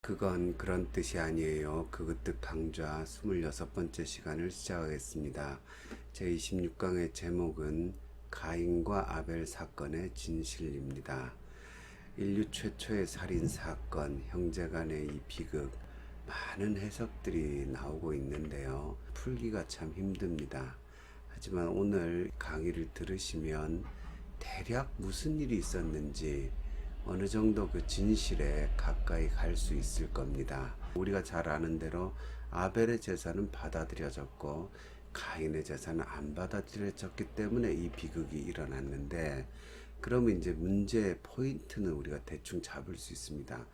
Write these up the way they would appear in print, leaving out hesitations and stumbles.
그건 그런 뜻이 아니에요. 그것 뜻 강좌 26번째 시간을 시작하겠습니다. 제26강의 제목은 가인과 아벨 사건의 진실입니다. 인류 최초의 살인 사건, 형제 간의 이 비극, 많은 해석들이 나오고 있는데요. 풀기가 참 힘듭니다. 하지만 오늘 강의를 들으시면 대략 무슨 일이 있었는지 어느 정도 그 진실에 가까이 갈 수 있을 겁니다. 우리가 잘 아는 대로 아벨의 제사는 받아들여졌고 가인의 제사는 안 받아들여졌기 때문에 이 비극이 일어났는데, 그러면 이제 문제의 포인트는 우리가 대충 잡을 수 있습니다.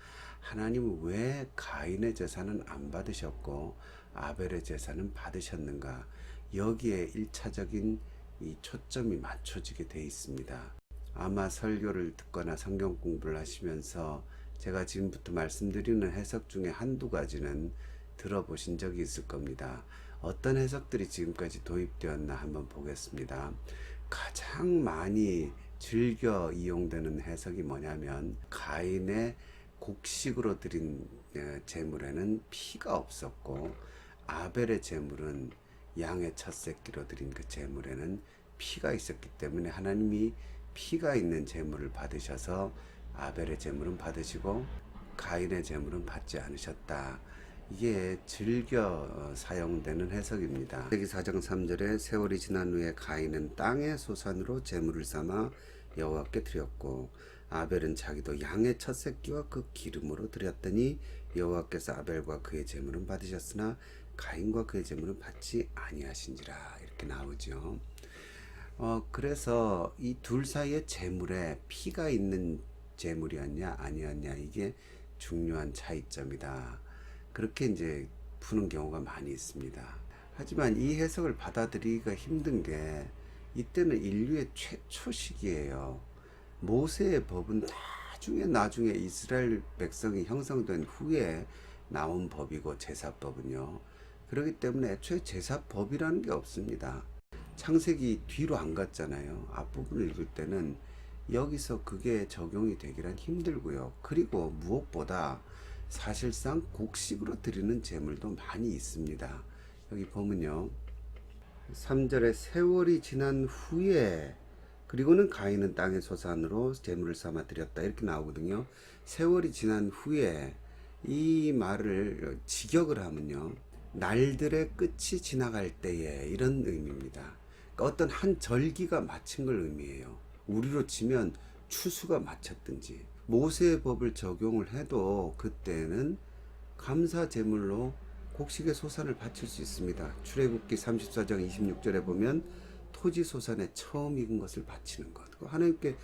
하나님은 왜 가인의 제사는 안 받으셨고 아벨의 제사는 받으셨는가? 여기에 1차적인 이 초점이 맞춰지게 돼 있습니다. 아마 설교를 듣거나 성경 공부를 하시면서 제가 지금부터 말씀드리는 해석 중에 한두 가지는 들어보신 적이 있을 겁니다. 어떤 해석들이 지금까지 도입되었나 한번 보겠습니다. 가장 많이 즐겨 이용되는 해석이 뭐냐면, 가인의 곡식으로 드린 제물에는 피가 없었고 아벨의 제물은 양의 첫 새끼로 드린 그 제물에는 피가 있었기 때문에 하나님이 피가 있는 제물을 받으셔서 아벨의 제물은 받으시고 가인의 제물은 받지 않으셨다. 이게 즐겨 사용되는 해석입니다. 레위기 4장 3절에 세월이 지난 후에 가인은 땅의 소산으로 제물을 삼아 여호와께 드렸고 아벨은 자기도 양의 첫 새끼와 그 기름으로 드렸더니 여호와께서 아벨과 그의 제물은 받으셨으나 가인과 그의 제물은 받지 아니하신지라, 이렇게 나오죠. 그래서 이 둘 사이의 제물에 피가 있는 제물이었냐 아니었냐, 이게 중요한 차이점이다. 그렇게 이제 푸는 경우가 많이 있습니다. 하지만 이 해석을 받아들이기가 힘든 게, 이때는 인류의 최초 시기예요. 모세의 법은 나중에 이스라엘 백성이 형성된 후에 나온 법이고, 제사법은요. 그렇기 때문에 애초에 제사법이라는 게 없습니다. 창세기 뒤로 안 갔잖아요. 앞부분을 읽을 때는 여기서 그게 적용이 되기란 힘들고요. 그리고 무엇보다 사실상 곡식으로 드리는 제물도 많이 있습니다. 여기 보면요, 3절에 세월이 지난 후에, 그리고는 가인은 땅의 소산으로 제물을 삼아 드렸다, 이렇게 나오거든요. 세월이 지난 후에, 이 말을 직역을 하면요, 날들의 끝이 지나갈 때에, 이런 의미입니다. 그러니까 어떤 한 절기가 마친 걸 의미해요. 우리로 치면 추수가 마쳤든지. 모세의 법을 적용을 해도 그때는 감사 제물로 곡식의 소산을 바칠 수 있습니다. 출애굽기 34장 26절에 보면 토지 소산에 처음 익은 것을 바치는 것, 하나님께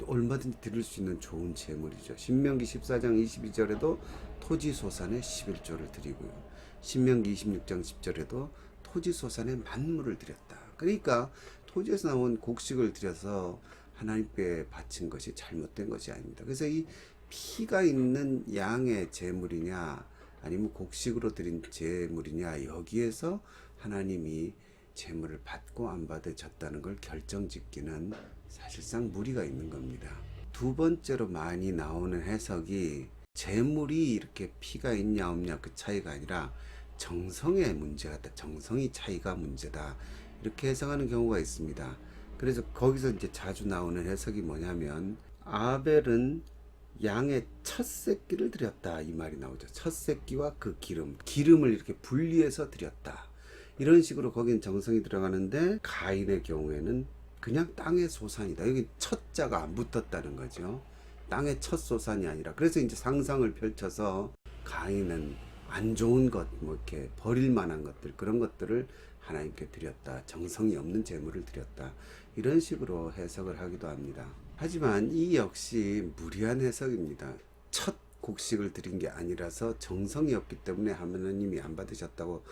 얼마든지 드릴 수 있는 좋은 제물이죠. 신명기 14장 22절에도 토지 소산에 11조를 드리고요. 신명기 26장 10절에도 토지 소산에 만물을 드렸다. 그러니까 토지에서 나온 곡식을 들여서 하나님께 바친 것이 잘못된 것이 아닙니다. 그래서 이 피가 있는 양의 제물이냐 아니면 곡식으로 드린 제물이냐, 여기에서 하나님이 제물을 받고 안 받아졌다는 걸 결정짓기는 사실상 무리가 있는 겁니다. 두 번째로 많이 나오는 해석이, 제물이 이렇게 피가 있냐 없냐 그 차이가 아니라 정성의 문제가, 정성이 차이가 문제다, 이렇게 해석하는 경우가 있습니다. 그래서 거기서 이제 자주 나오는 해석이 뭐냐면, 아벨은 양의 첫 새끼를 드렸다, 이 말이 나오죠. 첫 새끼와 그 기름을 이렇게 분리해서 드렸다, 이런 식으로 거긴 정성이 들어가는데, 가인의 경우에는 그냥 땅의 소산이다. 여기 첫 자가 안 붙었다는 거죠. 땅의 첫 소산이 아니라. 그래서 이제 상상을 펼쳐서 가인은 안 좋은 것, 뭐 이렇게 버릴 만한 것들, 그런 것들을 하나님께 드렸다, 정성이 없는 제물을 드렸다, 이런 식으로 해석을 하기도 합니다. 하지만 이 역시 무리한 해석입니다. 첫 곡식을 드린 게 아니라서 정성이 없기 때문에 하나님이 안 받으셨다고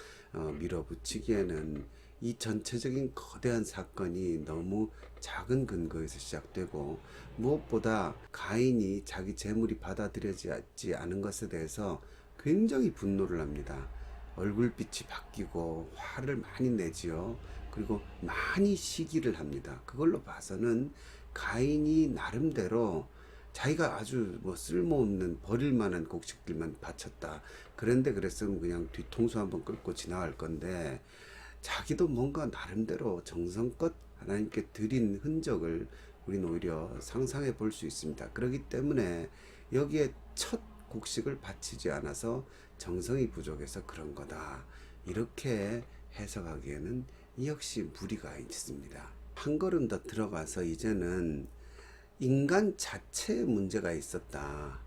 밀어붙이기에는 이 전체적인 거대한 사건이 너무 작은 근거에서 시작되고, 무엇보다 가인이 자기 제물이 받아들여지지 않은 것에 대해서 굉장히 분노를 합니다. 얼굴빛이 바뀌고 화를 많이 내지요. 그리고 많이 시기를 합니다. 그걸로 봐서는 가인이 나름대로 자기가 아주 뭐 쓸모없는 버릴 만한 곡식들만 바쳤다. 그런데 그랬으면 그냥 뒤통수 한번 끌고 지나갈 건데 자기도 뭔가 나름대로 정성껏 하나님께 드린 흔적을 우리는 오히려 상상해 볼 수 있습니다. 그렇기 때문에 여기에 첫 곡식을 바치지 않아서 정성이 부족해서 그런 거다. 이렇게 해석하기에는 역시 무리가 있습니다. 한 걸음 더 들어가서 이제는 인간 자체에 문제가 있었다.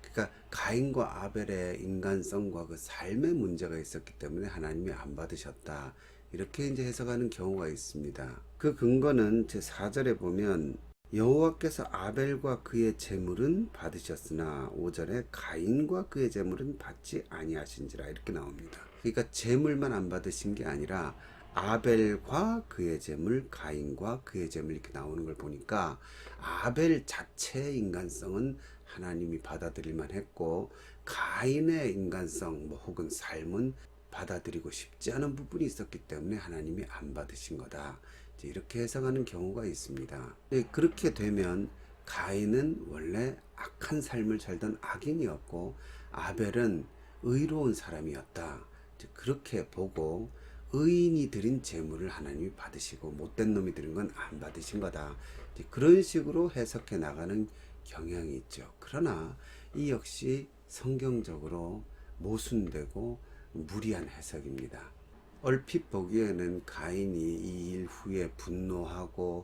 그러니까 가인과 아벨의 인간성과 그 삶의 문제가 있었기 때문에 하나님이 안 받으셨다. 이렇게 이제 해석하는 경우가 있습니다. 그 근거는 제 4절에 보면 여호와께서 아벨과 그의 제물은 받으셨으나 5절에 가인과 그의 제물은 받지 아니하신지라 이렇게 나옵니다. 그러니까 제물만 안 받으신 게 아니라 아벨과 그의 제물, 가인과 그의 제물 이렇게 나오는 걸 보니까 아벨 자체의 인간성은 하나님이 받아들일만 했고 가인의 인간성 뭐 혹은 삶은 받아들이고 싶지 않은 부분이 있었기 때문에 하나님이 안 받으신 거다. 이렇게 해석하는 경우가 있습니다. 그렇게 되면 가인은 원래 악한 삶을 살던 악인이었고 아벨은 의로운 사람이었다. 그렇게 보고 의인이 드린 재물을 하나님이 받으시고 못된 놈이 드린 건 안 받으신 거다. 그런 식으로 해석해 나가는 경향이 있죠. 그러나 이 역시 성경적으로 모순되고 무리한 해석입니다. 얼핏 보기에는 가인이 이 일 후에 분노하고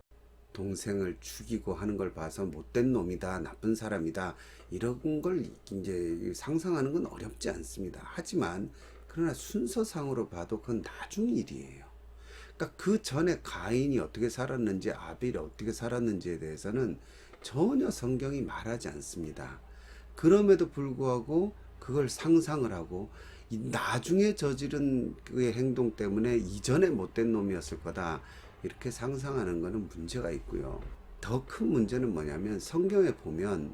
동생을 죽이고 하는 걸 봐서 못된 놈이다, 나쁜 사람이다, 이런 걸 이제 상상하는 건 어렵지 않습니다. 하지만 그러나 순서상으로 봐도 그건 나중 일이에요. 그러니까 그 전에 가인이 어떻게 살았는지 아벨이 어떻게 살았는지에 대해서는 전혀 성경이 말하지 않습니다. 그럼에도 불구하고 그걸 상상을 하고 나중에 저지른 그의 행동 때문에 이전에 못된 놈이었을 거다 이렇게 상상하는 것은 문제가 있고요. 더 큰 문제는 뭐냐면 성경에 보면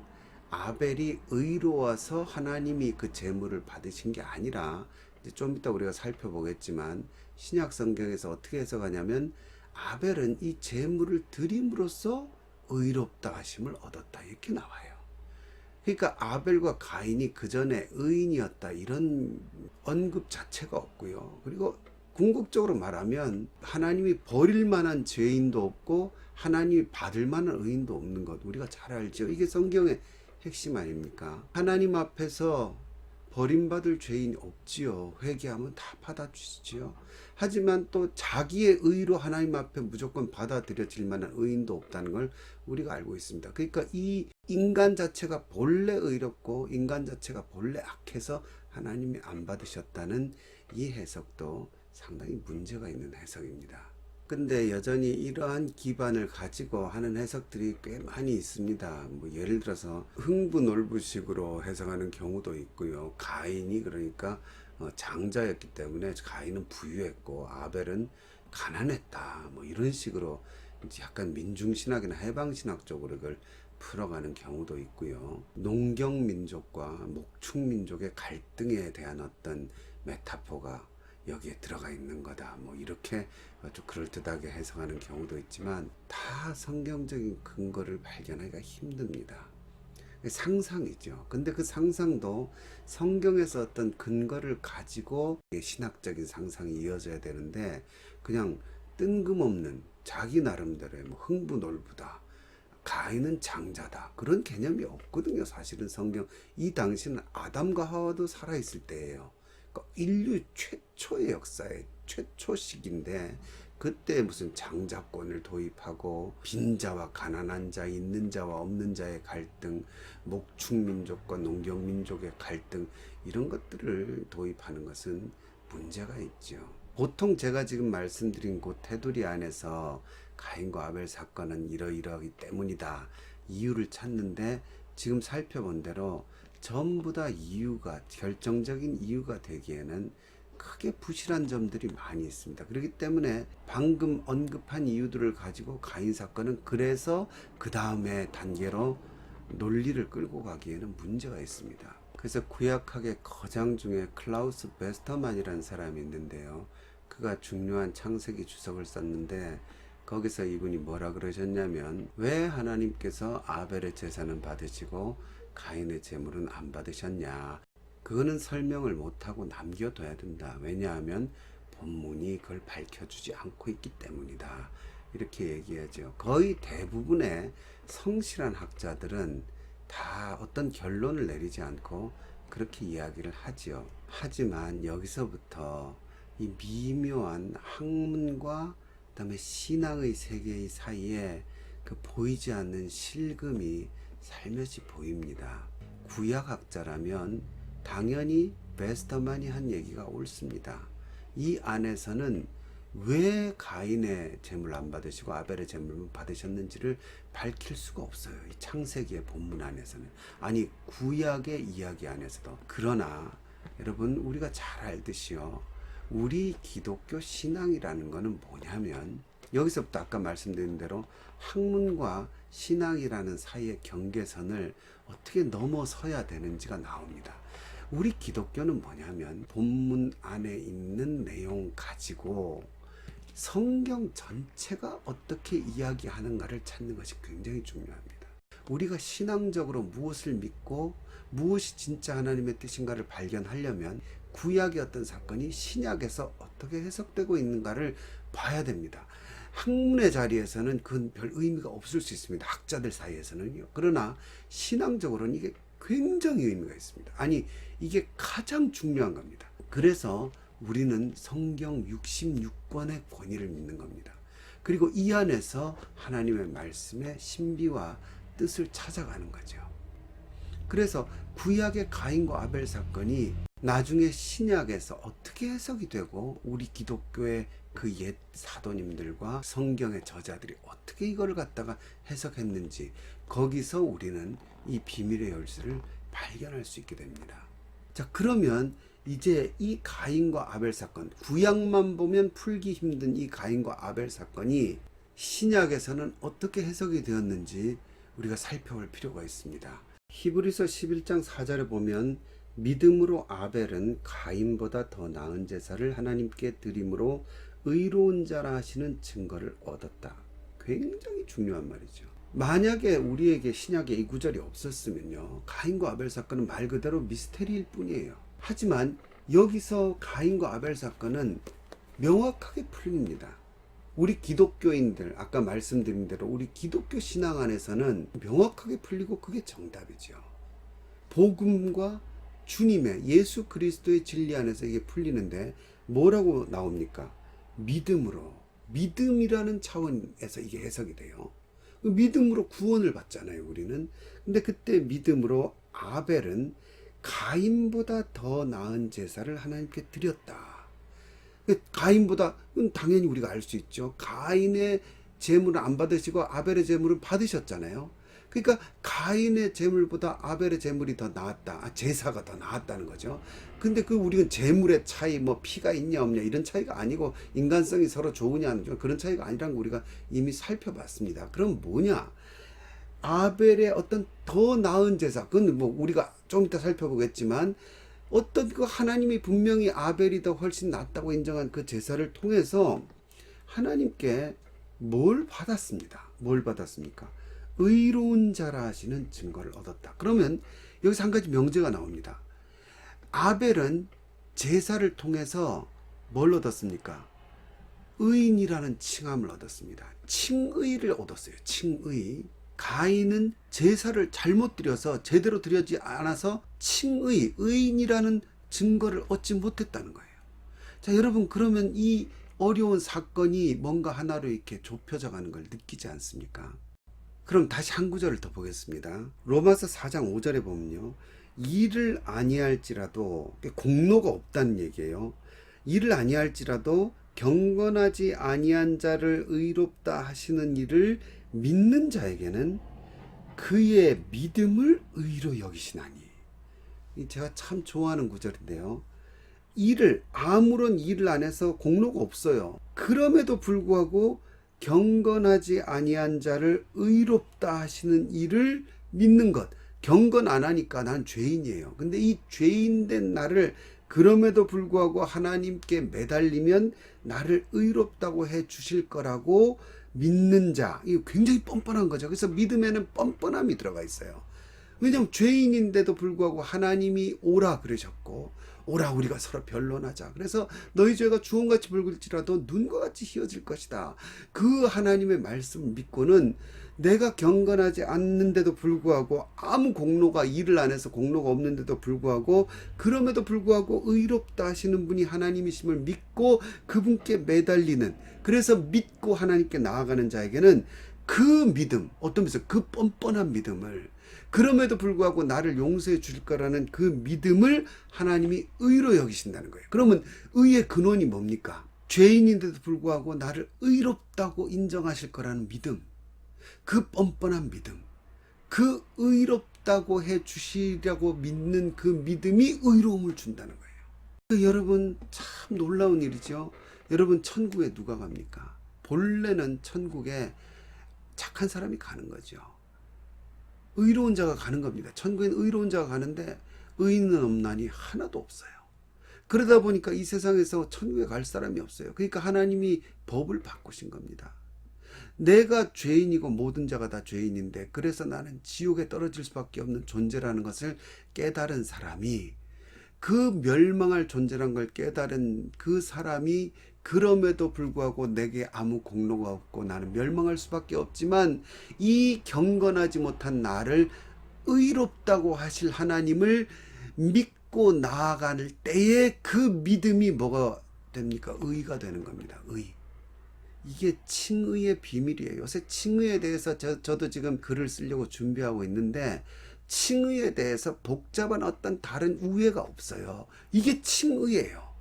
아벨이 의로워서 하나님이 그 제물을 받으신 게 아니라 이제 좀 이따 우리가 살펴보겠지만 신약 성경에서 어떻게 해석하냐면 아벨은 이 제물을 드림으로써 의롭다 하심을 얻었다 이렇게 나와요. 그러니까 아벨과 가인이 그 전에 의인이었다 이런 언급 자체가 없고요. 그리고 궁극적으로 말하면 하나님이 버릴 만한 죄인도 없고 하나님이 받을 만한 의인도 없는 것 우리가 잘 알죠. 이게 성경의 핵심 아닙니까? 하나님 앞에서 버림받을 죄인이 없지요. 회개하면 다 받아주시지요. 하지만 또 자기의 의로 하나님 앞에 무조건 받아들여질 만한 의인도 없다는 걸 우리가 알고 있습니다. 그러니까 이 인간 자체가 본래 의롭고 인간 자체가 본래 악해서 하나님이 안 받으셨다는 이 해석도 상당히 문제가 있는 해석입니다. 근데 여전히 이러한 기반을 가지고 하는 해석들이 꽤 많이 있습니다. 뭐 예를 들어서 흥부놀부식으로 해석하는 경우도 있고요. 가인이 그러니까 장자였기 때문에 가인은 부유했고 아벨은 가난했다. 뭐 이런 식으로 이제 약간 민중신학이나 해방신학 쪽으로 이걸 풀어가는 경우도 있고요. 농경민족과 목축민족의 갈등에 대한 어떤 메타포가 여기에 들어가 있는 거다. 뭐 이렇게 좀 그럴듯하게 해석하는 경우도 있지만 다 성경적인 근거를 발견하기가 힘듭니다. 상상이죠. 근데 그 상상도 성경에서 어떤 근거를 가지고 신학적인 상상이 이어져야 되는데 그냥 뜬금없는 자기 나름대로의 뭐 흥부놀부다. 가인은 장자다. 그런 개념이 없거든요. 사실은 성경 이 당시는 아담과 하와도 살아있을 때예요. 인류 최초의 역사의 최초 시기인데 그때 무슨 장자권을 도입하고 빈자와 가난한 자, 있는 자와 없는 자의 갈등, 목축민족과 농경민족의 갈등 이런 것들을 도입하는 것은 문제가 있죠. 보통 제가 지금 말씀드린 그 테두리 안에서 가인과 아벨 사건은 이러이러하기 때문이다. 이유를 찾는데 지금 살펴본 대로 전부 다 이유가 결정적인 이유가 되기에는 크게 부실한 점들이 많이 있습니다. 그렇기 때문에 방금 언급한 이유들을 가지고 가인 사건은 그래서 그 다음에 단계로 논리를 끌고 가기에는 문제가 있습니다. 그래서 구약학의 거장 중에 클라우스 베스터만이라는 사람이 있는데요. 그가 중요한 창세기 주석을 썼는데 거기서 이분이 뭐라 그러셨냐면, 왜 하나님께서 아벨의 제사는 받으시고 가인의 제물은 안 받으셨냐. 그거는 설명을 못하고 남겨둬야 된다. 왜냐하면 본문이 그걸 밝혀주지 않고 있기 때문이다. 이렇게 얘기하죠. 거의 대부분의 성실한 학자들은 다 어떤 결론을 내리지 않고 그렇게 이야기를 하지요. 하지만 여기서부터 이 미묘한 학문과 그다음에 신앙의 세계 사이에 그 보이지 않는 실금이 살며시 보입니다. 구약학자라면 당연히 베스터만이 한 얘기가 옳습니다. 이 안에서는 왜 가인의 제물 안 받으시고 아벨의 제물만 받으셨는지를 밝힐 수가 없어요. 이 창세기의 본문 안에서는. 아니, 구약의 이야기 안에서도. 그러나 여러분, 우리가 잘 알듯이요, 우리 기독교 신앙이라는 것은 뭐냐면, 여기서부터 아까 말씀드린 대로 학문과 신앙이라는 사이의 경계선을 어떻게 넘어서야 되는지가 나옵니다. 우리 기독교는 뭐냐면 본문 안에 있는 내용 가지고 성경 전체가 어떻게 이야기하는가를 찾는 것이 굉장히 중요합니다. 우리가 신앙적으로 무엇을 믿고 무엇이 진짜 하나님의 뜻인가를 발견하려면 구약의 어떤 사건이 신약에서 어떻게 해석되고 있는가를 봐야 됩니다. 학문의 자리에서는 그건 별 의미가 없을 수 있습니다. 학자들 사이에서는요. 그러나 신앙적으로는 이게 굉장히 의미가 있습니다. 아니, 이게 가장 중요한 겁니다. 그래서 우리는 성경 66권의 권위를 믿는 겁니다. 그리고 이 안에서 하나님의 말씀의 신비와 뜻을 찾아가는 거죠. 그래서 구약의 가인과 아벨 사건이 나중에 신약에서 어떻게 해석이 되고 우리 기독교의 그 옛 사도님들과 성경의 저자들이 어떻게 이거를 갖다가 해석했는지, 거기서 우리는 이 비밀의 열쇠를 발견할 수 있게 됩니다. 자, 그러면 이제 이 가인과 아벨 사건, 구약만 보면 풀기 힘든 이 가인과 아벨 사건이 신약에서는 어떻게 해석이 되었는지 우리가 살펴볼 필요가 있습니다. 히브리서 11장 4절에 보면, 믿음으로 아벨은 가인보다 더 나은 제사를 하나님께 드림으로 의로운 자라 하시는 증거를 얻었다. 굉장히 중요한 말이죠. 만약에 우리에게 신약에 이 구절이 없었으면요, 가인과 아벨 사건은 말 그대로 미스테리일 뿐이에요. 하지만 여기서 가인과 아벨 사건은 명확하게 풀립니다. 우리 기독교인들, 아까 말씀드린 대로 우리 기독교 신앙 안에서는 명확하게 풀리고 그게 정답이죠. 복음과 주님의 예수 그리스도의 진리 안에서 이게 풀리는데 뭐라고 나옵니까? 믿음으로, 믿음이라는 차원에서 이게 해석이 돼요. 믿음으로 구원을 받잖아요, 우리는. 근데 그때 믿음으로 아벨은 가인보다 더 나은 제사를 하나님께 드렸다. 가인보다, 당연히 우리가 알 수 있죠. 가인의 제물을 안 받으시고 아벨의 제물을 받으셨잖아요. 그러니까 가인의 제물보다 아벨의 제물이 더 나았다. 제사가 더 나았다는 거죠. 근데 그 우리는 제물의 차이, 뭐 피가 있냐 없냐 이런 차이가 아니고 인간성이 서로 좋으냐 안 좋으냐 그런 차이가 아니라는 거 우리가 이미 살펴봤습니다. 그럼 뭐냐? 아벨의 어떤 더 나은 제사, 그건 뭐 우리가 좀 이따 살펴보겠지만, 어떤 그 하나님이 분명히 아벨이 더 훨씬 낫다고 인정한 그 제사를 통해서 하나님께 뭘 받았습니다. 뭘 받았습니까? 의로운 자라 하시는 증거를 얻었다. 그러면 여기서 한 가지 명제가 나옵니다. 아벨은 제사를 통해서 뭘 얻었습니까? 의인이라는 칭함을 얻었습니다. 칭의를 얻었어요. 칭의. 가인은 제사를 잘못 드려서, 제대로 드려지 않아서 칭의, 의인이라는 증거를 얻지 못했다는 거예요. 자, 여러분, 그러면 이 어려운 사건이 뭔가 하나로 이렇게 좁혀져 가는 걸 느끼지 않습니까? 그럼 다시 한 구절을 더 보겠습니다. 로마서 4장 5절에 보면요, 일을 아니할지라도, 공로가 없다는 얘기예요. 일을 아니할지라도 경건하지 아니한 자를 의롭다 하시는 일을 믿는 자에게는 그의 믿음을 의로 여기시나니. 제가 참 좋아하는 구절인데요. 아무런 일을 안 해서 공로가 없어요. 그럼에도 불구하고 경건하지 아니한 자를 의롭다 하시는 일을 믿는 것. 경건 안 하니까 난 죄인이에요. 근데 이 죄인된 나를 그럼에도 불구하고 하나님께 매달리면 나를 의롭다고 해 주실 거라고 믿는 자, 이거 굉장히 뻔뻔한 거죠. 그래서 믿음에는 뻔뻔함이 들어가 있어요. 왜냐하면 죄인인데도 불구하고 하나님이 오라 그러셨고, 오라 우리가 서로 변론하자. 그래서 너희 죄가 주홍같이 붉을지라도 눈과 같이 희어질 것이다. 그 하나님의 말씀을 믿고는 내가 경건하지 않는데도 불구하고, 아무 공로가, 일을 안 해서 공로가 없는데도 불구하고, 그럼에도 불구하고 의롭다 하시는 분이 하나님이심을 믿고 그분께 매달리는, 그래서 믿고 하나님께 나아가는 자에게는 그 믿음, 어떤 면에서 그 뻔뻔한 믿음을, 그럼에도 불구하고 나를 용서해 줄 거라는 그 믿음을 하나님이 의로 여기신다는 거예요. 그러면 의의 근원이 뭡니까? 죄인인데도 불구하고 나를 의롭다고 인정하실 거라는 믿음, 그 뻔뻔한 믿음, 그 의롭다고 해 주시려고 믿는 그 믿음이 의로움을 준다는 거예요. 여러분, 참 놀라운 일이죠. 여러분, 천국에 누가 갑니까? 본래는 천국에 착한 사람이 가는 거죠. 의로운 자가 가는 겁니다. 천국엔 의로운 자가 가는데 의인은 없나니 하나도 없어요. 그러다 보니까 이 세상에서 천국에 갈 사람이 없어요. 그러니까 하나님이 법을 바꾸신 겁니다. 내가 죄인이고 모든 자가 다 죄인인데, 그래서 나는 지옥에 떨어질 수밖에 없는 존재라는 것을 깨달은 사람이, 그 멸망할 존재란 걸 깨달은 그 사람이, 그럼에도 불구하고 내게 아무 공로가 없고 나는 멸망할 수밖에 없지만, 이 경건하지 못한 나를 의롭다고 하실 하나님을 믿고 나아갈 때에 그 믿음이 뭐가 됩니까? 의가 되는 겁니다. 의. 이게 칭의의 비밀이에요. 요새 칭의에 대해서 저도 지금 글을 쓰려고 준비하고 있는데, 칭의에 대해서 복잡한 어떤 다른 우애가 없어요. 이게 칭의예요.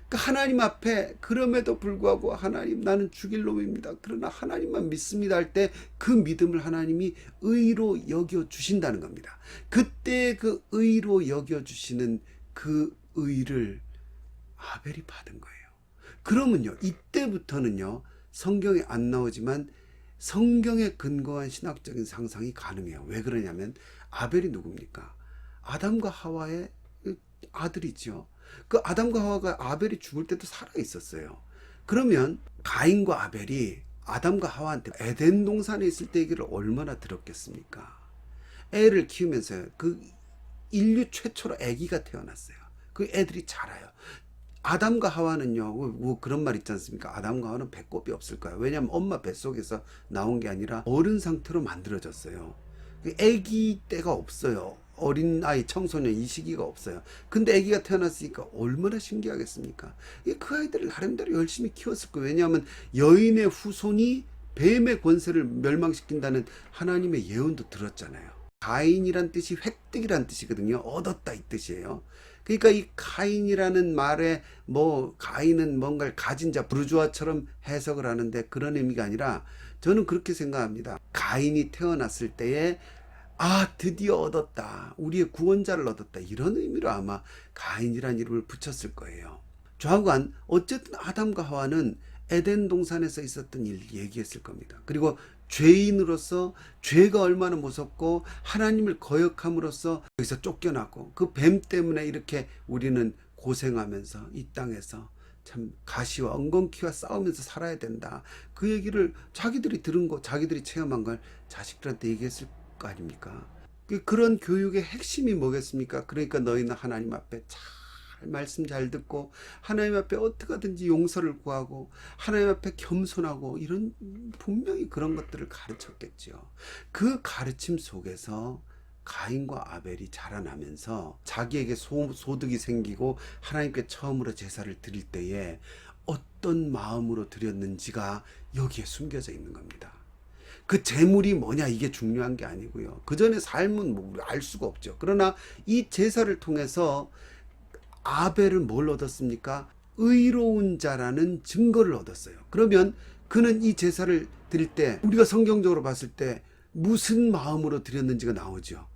그러니까 하나님 앞에 그럼에도 불구하고 하나님 나는 죽일 놈입니다. 그러나 하나님만 믿습니다 할 때 그 믿음을 하나님이 의로 여겨주신다는 겁니다. 그때 그 의로 여겨주시는 그 의를 아벨이 받은 거예요. 그러면요, 이때부터는요, 성경에 안 나오지만 성경에 근거한 신학적인 상상이 가능해요. 왜 그러냐면 아벨이 누굽니까? 아담과 하와의 아들이죠. 그 아담과 하와가 아벨이 죽을 때도 살아 있었어요. 그러면 가인과 아벨이 아담과 하와한테 에덴 동산에 있을 때 얘기를 얼마나 들었겠습니까? 애를 키우면서 그 인류 최초로 아기가 태어났어요. 그 애들이 자라요. 아담과 하와는요, 뭐 그런 말 있지 않습니까? 아담과 하와는 배꼽이 없을 거예요. 왜냐하면 엄마 뱃속에서 나온 게 아니라 어른 상태로 만들어졌어요. 아기 때가 없어요. 어린 아이, 청소년 이 시기가 없어요. 근데 아기가 태어났으니까 얼마나 신기하겠습니까? 그 아이들을 나름대로 열심히 키웠을 거예요. 왜냐하면 여인의 후손이 뱀의 권세를 멸망시킨다는 하나님의 예언도 들었잖아요. 가인이란 뜻이 획득이란 뜻이거든요. 얻었다 이 뜻이에요. 그러니까 이 가인이라는 말에 뭐 가인은 뭔가를 가진 자, 부르주아처럼 해석을 하는데 그런 의미가 아니라, 저는 그렇게 생각합니다. 가인이 태어났을 때에 드디어 얻었다, 우리의 구원자를 얻었다, 이런 의미로 아마 가인이라는 이름을 붙였을 거예요. 좌우간 어쨌든 아담과 하와는 에덴 동산에서 있었던 일 얘기했을 겁니다. 그리고 죄인으로서 죄가 얼마나 무섭고 하나님을 거역함으로써 여기서 쫓겨나고, 그 뱀 때문에 이렇게 우리는 고생하면서 이 땅에서 참 가시와 엉겅퀴와 싸우면서 살아야 된다, 그 얘기를 자기들이 들은 거, 자기들이 체험한 걸 자식들한테 얘기했을 거 아닙니까? 그런 교육의 핵심이 뭐겠습니까? 그러니까 너희는 하나님 앞에 잘 말씀 잘 듣고 하나님 앞에 어떻게 하든지 용서를 구하고 하나님 앞에 겸손하고, 이런 분명히 그런 것들을 가르쳤겠죠. 그 가르침 속에서 가인과 아벨이 자라나면서 자기에게 소득이 생기고 하나님께 처음으로 제사를 드릴 때에 어떤 마음으로 드렸는지가 여기에 숨겨져 있는 겁니다. 그 재물이 뭐냐 이게 중요한 게 아니고요. 그 전에 삶은 뭐 알 수가 없죠. 그러나 이 제사를 통해서 아벨은 뭘 얻었습니까? 의로운 자라는 증거를 얻었어요. 그러면 그는 이 제사를 드릴 때 우리가 성경적으로 봤을 때 무슨 마음으로 드렸는지가 나오죠.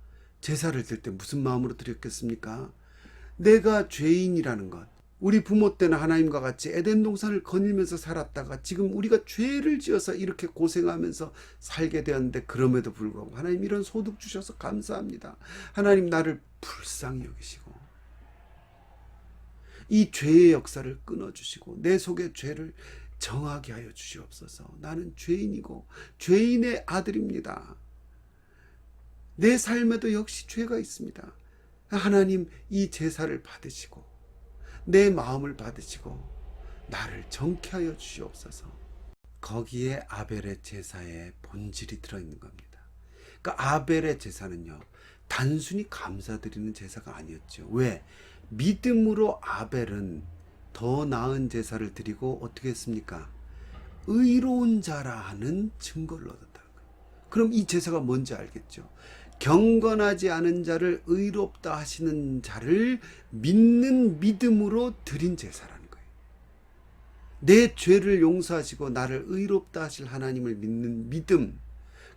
제사를 드릴 때 무슨 마음으로 드렸겠습니까? 내가 죄인이라는 것, 우리 부모 때는 하나님과 같이 에덴 동산을 거닐면서 살았다가 지금 우리가 죄를 지어서 이렇게 고생하면서 살게 되었는데, 그럼에도 불구하고 하나님 이런 소득 주셔서 감사합니다. 하나님 나를 불쌍히 여기시고 이 죄의 역사를 끊어주시고 내 속의 죄를 정하게 하여 주시옵소서. 나는 죄인이고 죄인의 아들입니다. 내 삶에도 역시 죄가 있습니다. 하나님, 이 제사를 받으시고 내 마음을 받으시고 나를 정케 하여 주시옵소서. 거기에 아벨의 제사의 본질이 들어있는 겁니다. 그러니까 아벨의 제사는요, 단순히 감사드리는 제사가 아니었죠. 왜? 믿음으로 아벨은 더 나은 제사를 드리고 어떻게 했습니까? 의로운 자라 하는 증거를 얻었다는 거예요. 그럼 이 제사가 뭔지 알겠죠? 경건하지 않은 자를 의롭다 하시는 자를 믿는 믿음으로 드린 제사라는 거예요. 내 죄를 용서하시고 나를 의롭다 하실 하나님을 믿는 믿음.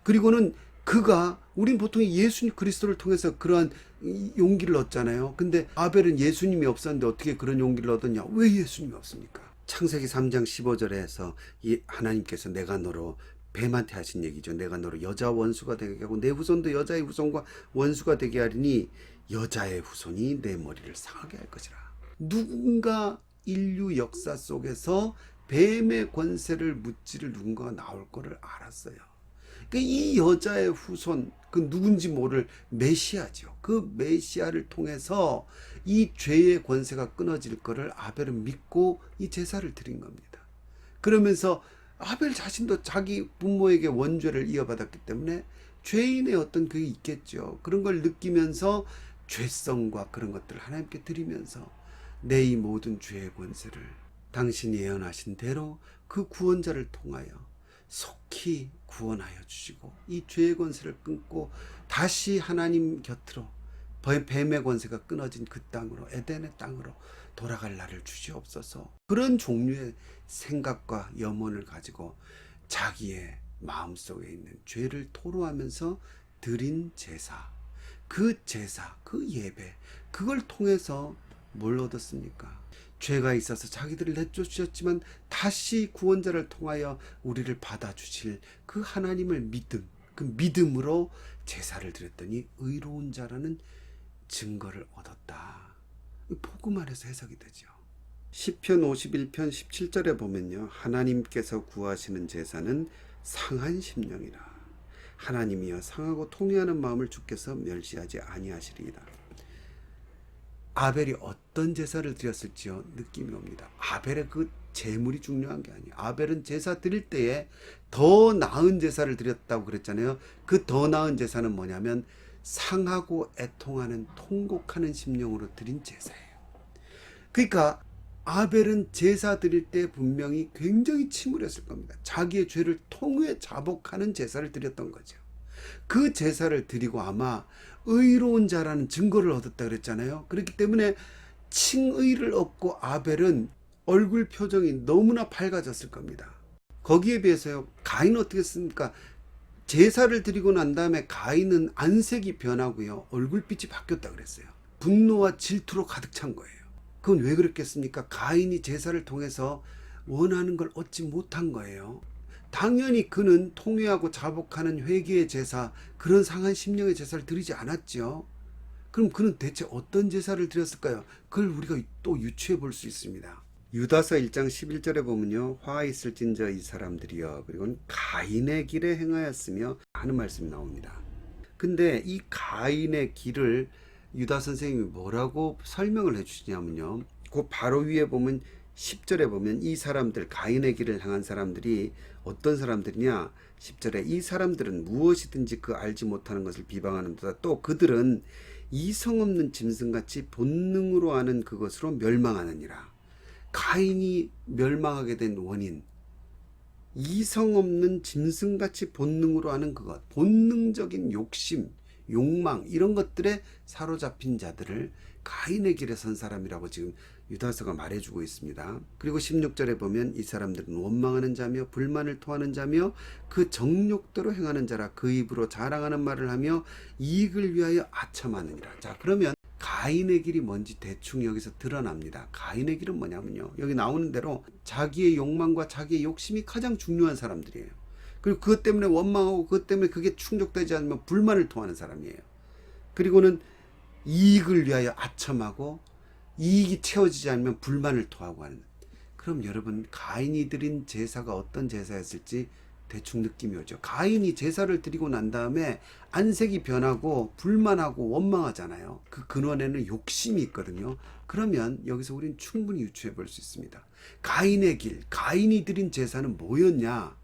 그리고는 그가, 우린 보통 예수님 그리스도를 통해서 그러한 용기를 얻잖아요. 근데 아벨은 예수님이 없었는데 어떻게 그런 용기를 얻었냐? 왜 예수님이 없습니까? 창세기 3장 15절에서 하나님께서 내가 너로, 뱀한테 하신 얘기죠. 내가 너로 여자 원수가 되게 하고 내 후손도 여자의 후손과 원수가 되게 하리니 여자의 후손이 내 머리를 상하게 할 것이라. 누군가 인류 역사 속에서 뱀의 권세를 무찌를 누군가가 나올 거를 알았어요. 그러니까 이 여자의 후손, 그 누군지 모를 메시아죠. 그 메시아를 통해서 이 죄의 권세가 끊어질 거를 아벨은 믿고 이 제사를 드린 겁니다. 그러면서 아벨 자신도 자기 부모에게 원죄를 이어받았기 때문에 죄인의 어떤 그게 있겠죠. 그런 걸 느끼면서 죄성과 그런 것들을 하나님께 드리면서 내 이 모든 죄의 권세를 당신이 예언하신 대로 그 구원자를 통하여 속히 구원하여 주시고 이 죄의 권세를 끊고 다시 하나님 곁으로 뱀의 권세가 끊어진 그 땅으로, 에덴의 땅으로 돌아갈 날을 주시옵소서. 그런 종류의 생각과 염원을 가지고 자기의 마음속에 있는 죄를 토로하면서 드린 제사, 그 예배, 그걸 통해서 뭘 얻었습니까? 죄가 있어서 자기들을 내쫓으셨지만 다시 구원자를 통하여 우리를 받아주실 그 하나님을 믿음, 그 믿음으로 제사를 드렸더니 의로운 자라는 증거를 얻었다. 복음 안에서 해석이 되죠. 시편 51편 17절에 보면요, 하나님께서 구하시는 제사는 상한 심령이라. 하나님이여 상하고 통회하는 마음을 주께서 멸시하지 아니하시리이다. 아벨이 어떤 제사를 드렸을지요, 느낌이 옵니다. 아벨의 그 제물이 중요한 게 아니에요. 아벨은 제사 드릴 때에 더 나은 제사를 드렸다고 그랬잖아요. 그 더 나은 제사는 뭐냐면 상하고 애통하는 통곡하는 심령으로 드린 제사예요. 그러니까 아벨은 제사 드릴 때 분명히 굉장히 침울했을 겁니다. 자기의 죄를 통회 자복하는 제사를 드렸던 거죠. 그 제사를 드리고 아마 의로운 자라는 증거를 얻었다 그랬잖아요. 그렇기 때문에 칭의를 얻고 아벨은 얼굴 표정이 너무나 밝아졌을 겁니다. 거기에 비해서요, 가인은 어떻게 했습니까? 제사를 드리고 난 다음에 가인은 안색이 변하고요, 얼굴빛이 바뀌었다 그랬어요. 분노와 질투로 가득 찬 거예요. 그건 왜 그랬겠습니까? 가인이 제사를 통해서 원하는 걸 얻지 못한 거예요. 당연히 그는 통회하고 자복하는 회개의 제사, 그런 상한 심령의 제사를 드리지 않았죠. 그럼 그는 대체 어떤 제사를 드렸을까요? 그걸 우리가 또 유추해 볼 수 있습니다. 유다서 1장 11절에 보면요, 화 있을진저 이 사람들이여, 그리고 가인의 길에 행하였으며 하는 말씀이 나옵니다. 근데 이 가인의 길을 유다 선생님이 뭐라고 설명을 해주시냐면요, 그 바로 위에 보면 10절에 보면 이 사람들, 가인의 길을 향한 사람들이 어떤 사람들이냐, 10절에 이 사람들은 무엇이든지 그 알지 못하는 것을 비방하는도다. 또 그들은 이성 없는 짐승같이 본능으로 하는 그것으로 멸망하느니라. 가인이 멸망하게 된 원인, 이성 없는 짐승같이 본능으로 하는 그것, 본능적인 욕심, 욕망, 이런 것들에 사로잡힌 자들을 가인의 길에 선 사람이라고 지금 유다서가 말해주고 있습니다. 그리고 16절에 보면 이 사람들은 원망하는 자며 불만을 토하는 자며 그 정욕대로 행하는 자라. 그 입으로 자랑하는 말을 하며 이익을 위하여 아첨하느니라. 자, 그러면 가인의 길이 뭔지 대충 여기서 드러납니다. 가인의 길은 뭐냐면요, 여기 나오는 대로 자기의 욕망과 자기의 욕심이 가장 중요한 사람들이에요. 그리고 그것 때문에 원망하고 그것 때문에 그게 충족되지 않으면 불만을 토하는 사람이에요. 그리고는 이익을 위하여 아첨하고 이익이 채워지지 않으면 불만을 토하고 하는, 그럼 여러분 가인이 드린 제사가 어떤 제사였을지 대충 느낌이 오죠. 가인이 제사를 드리고 난 다음에 안색이 변하고 불만하고 원망하잖아요. 그 근원에는 욕심이 있거든요. 그러면 여기서 우린 충분히 유추해 볼 수 있습니다. 가인의 길, 가인이 드린 제사는 뭐였냐?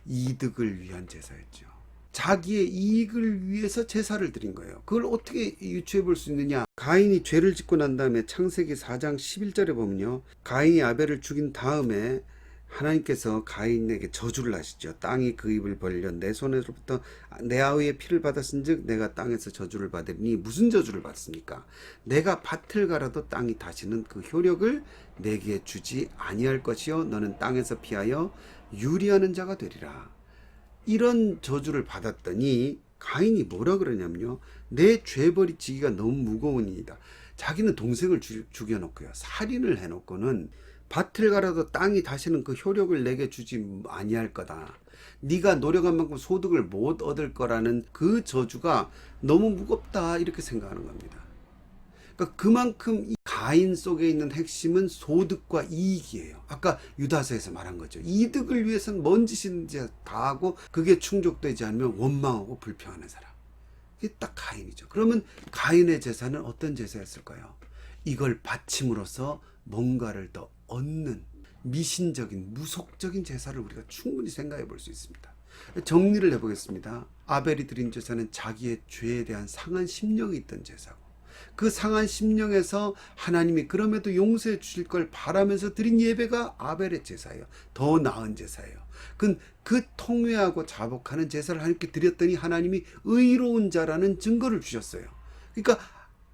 이득을 위한 제사였죠. 자기의 이익을 위해서 제사를 드린 거예요. 그걸 어떻게 유추해 볼 수 있느냐? 가인이 죄를 짓고 난 다음에 창세기 4장 11절에 보면요. 가인이 아벨을 죽인 다음에 하나님께서 가인에게 저주를 하시죠. 땅이 그 입을 벌려 내 손에서부터 내 아우의 피를 받았은즉 내가 땅에서 저주를 받으니. 무슨 저주를 받습니까? 내가 밭을 갈아도 땅이 다시는 그 효력을 내게 주지 아니할 것이요 너는 땅에서 피하여 유리하는 자가 되리라. 이런 저주를 받았더니 가인이 뭐라 그러냐면요. 내 죄벌이 지기가 너무 무거우니이다. 자기는 동생을 죽여놓고요. 살인을 해놓고는 밭을 갈아도 땅이 다시는 그 효력을 내게 주지 아니할 거다. 네가 노력한 만큼 소득을 못 얻을 거라는 그 저주가 너무 무겁다 이렇게 생각하는 겁니다. 그러니까 그만큼 이 가인 속에 있는 핵심은 소득과 이익이에요. 아까 유다서에서 말한 거죠. 이득을 위해서는 뭔 짓인지 다 하고 그게 충족되지 않으면 원망하고 불평하는 사람. 이게 딱 가인이죠. 그러면 가인의 제사는 어떤 제사였을까요? 이걸 바침으로써 뭔가를 더 얻는 미신적인 무속적인 제사를 우리가 충분히 생각해 볼 수 있습니다. 정리를 해보겠습니다. 아벨이 드린 제사는 자기의 죄에 대한 상한 심령이 있던 제사고, 그 상한 심령에서 하나님이 그럼에도 용서해 주실 걸 바라면서 드린 예배가 아벨의 제사예요. 더 나은 제사예요. 그 통회하고 자복하는 제사를 하나님께 드렸더니 하나님이 의로운 자라는 증거를 주셨어요. 그러니까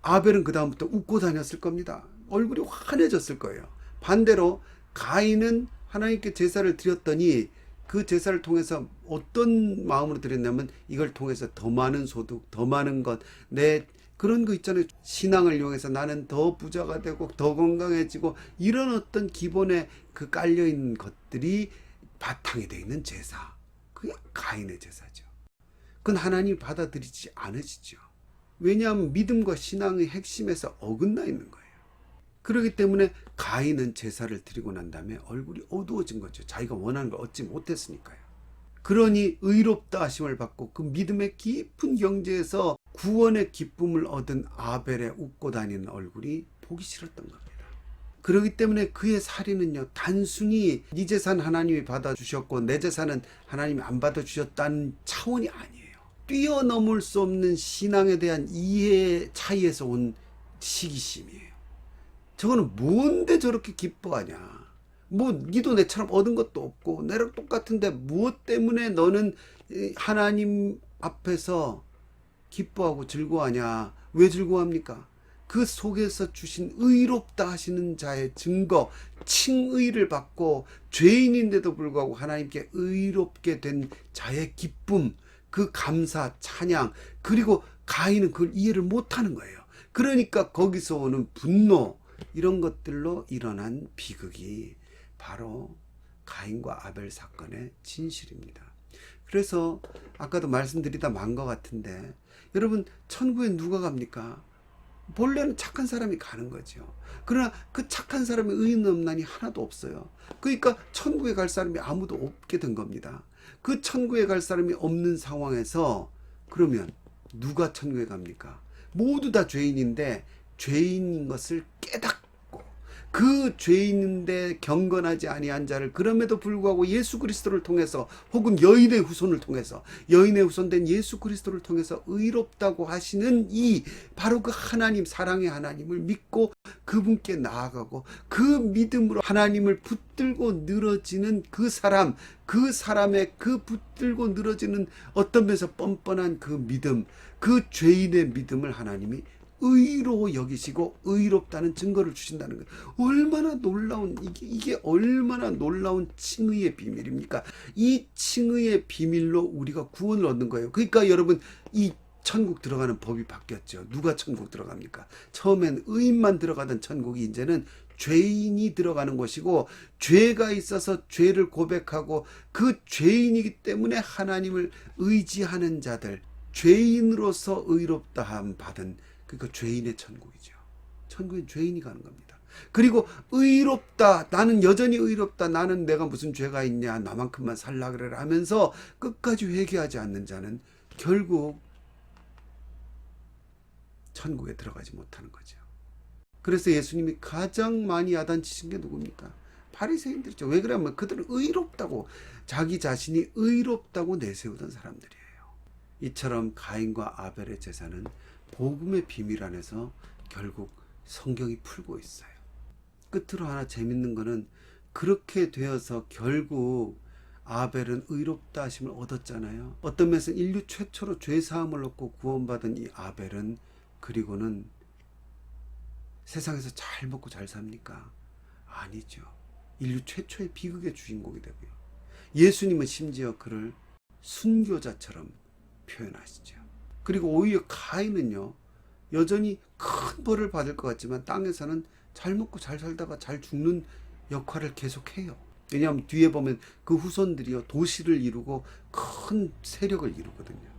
아벨은 그 다음부터 웃고 다녔을 겁니다. 얼굴이 환해졌을 거예요. 반대로 가인은 하나님께 제사를 드렸더니 그 제사를 통해서 어떤 마음으로 드렸냐면 이걸 통해서 더 많은 소득, 더 많은 것, 그런 거 있잖아요. 신앙을 이용해서 나는 더 부자가 되고 더 건강해지고 이런 어떤 기본에 그 깔려있는 것들이 바탕에 되어 있는 제사. 그게 가인의 제사죠. 그건 하나님이 받아들이지 않으시죠. 왜냐하면 믿음과 신앙의 핵심에서 어긋나 있는 거예요. 그렇기 때문에 가인은 제사를 드리고 난 다음에 얼굴이 어두워진 거죠. 자기가 원하는 걸 얻지 못했으니까요. 그러니 의롭다 하심을 받고 그 믿음의 깊은 경지에서 구원의 기쁨을 얻은 아벨의 웃고 다니는 얼굴이 보기 싫었던 겁니다. 그렇기 때문에 그의 살인은요, 단순히 네 재산 하나님이 받아주셨고 내 재산은 하나님이 안 받아주셨다는 차원이 아니에요. 뛰어넘을 수 없는 신앙에 대한 이해 차이에서 온 시기심이에요. 저거는 뭔데 저렇게 기뻐하냐. 니도 내처럼 얻은 것도 없고 내랑 똑같은데 무엇 때문에 너는 하나님 앞에서 기뻐하고 즐거워하냐. 왜 즐거워합니까? 그 속에서 주신 의롭다 하시는 자의 증거, 칭의를 받고 죄인인데도 불구하고 하나님께 의롭게 된 자의 기쁨, 그 감사, 찬양, 그리고 가인은 그걸 이해를 못하는 거예요. 그러니까 거기서 오는 분노, 이런 것들로 일어난 비극이 바로 가인과 아벨 사건의 진실입니다. 그래서 아까도 말씀드리다 만 것 같은데 여러분, 천국에 누가 갑니까? 본래는 착한 사람이 가는 거죠. 그러나 그 착한 사람의 의인 없나니 하나도 없어요. 그러니까 천국에 갈 사람이 아무도 없게 된 겁니다. 그 천국에 갈 사람이 없는 상황에서 그러면 누가 천국에 갑니까? 모두 다 죄인인데 죄인인 것을 깨닫고 그 죄인인데 경건하지 아니한 자를 그럼에도 불구하고 예수 그리스도를 통해서 혹은 여인의 후손을 통해서 여인의 후손된 예수 그리스도를 통해서 의롭다고 하시는 이 바로 그 하나님, 사랑의 하나님을 믿고 그분께 나아가고 그 믿음으로 하나님을 붙들고 늘어지는 그 사람, 그 사람의 그 붙들고 늘어지는 어떤 면에서 뻔뻔한 그 믿음, 그 죄인의 믿음을 하나님이 의로 여기시고 의롭다는 증거를 주신다는 거예요. 얼마나 놀라운, 이게 얼마나 놀라운 칭의의 비밀입니까? 이 칭의의 비밀로 우리가 구원을 얻는 거예요. 그러니까 여러분, 이 천국 들어가는 법이 바뀌었죠. 누가 천국 들어갑니까? 처음엔 의인만 들어가던 천국이 이제는 죄인이 들어가는 것이고, 죄가 있어서 죄를 고백하고 그 죄인이기 때문에 하나님을 의지하는 자들, 죄인으로서 의롭다함 받은, 그러니까 죄인의 천국이죠. 천국엔 죄인이 가는 겁니다. 그리고 의롭다. 나는 여전히 의롭다. 나는 내가 무슨 죄가 있냐. 나만큼만 살라 그래라 하면서 끝까지 회개하지 않는 자는 결국 천국에 들어가지 못하는 거죠. 그래서 예수님이 가장 많이 야단치신 게 누굽니까? 바리새인들이죠. 왜 그러냐면 그들은 의롭다고, 자기 자신이 의롭다고 내세우던 사람들이에요. 이처럼 가인과 아벨의 제사는 복음의 비밀 안에서 결국 성경이 풀고 있어요. 끝으로 하나 재밌는 거는 그렇게 되어서 결국 아벨은 의롭다 하심을 얻었잖아요. 어떤 면에서 인류 최초로 죄사함을 얻고 구원받은 이 아벨은 그리고는 세상에서 잘 먹고 잘 삽니까? 아니죠. 인류 최초의 비극의 주인공이 되고요. 예수님은 심지어 그를 순교자처럼 표현하시죠. 그리고 오히려 가인은요, 여전히 큰 벌을 받을 것 같지만 땅에서는 잘 먹고 잘 살다가 잘 죽는 역할을 계속해요. 왜냐하면 뒤에 보면 그 후손들이요, 도시를 이루고 큰 세력을 이루거든요.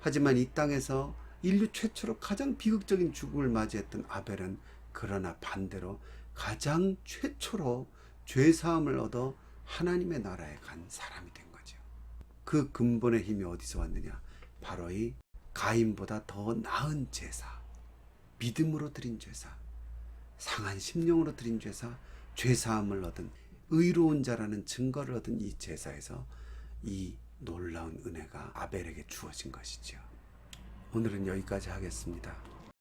하지만 이 땅에서 인류 최초로 가장 비극적인 죽음을 맞이했던 아벨은 그러나 반대로 가장 최초로 죄사함을 얻어 하나님의 나라에 간 사람이 된 거죠. 그 근본의 힘이 어디서 왔느냐? 바로 이 가인보다 더 나은 제사, 믿음으로 드린 제사, 상한 심령으로 드린 제사, 죄사함을 얻은 의로운 자라는 증거를 얻은 이 제사에서 이 놀라운 은혜가 아벨에게 주어진 것이죠. 오늘은 여기까지 하겠습니다.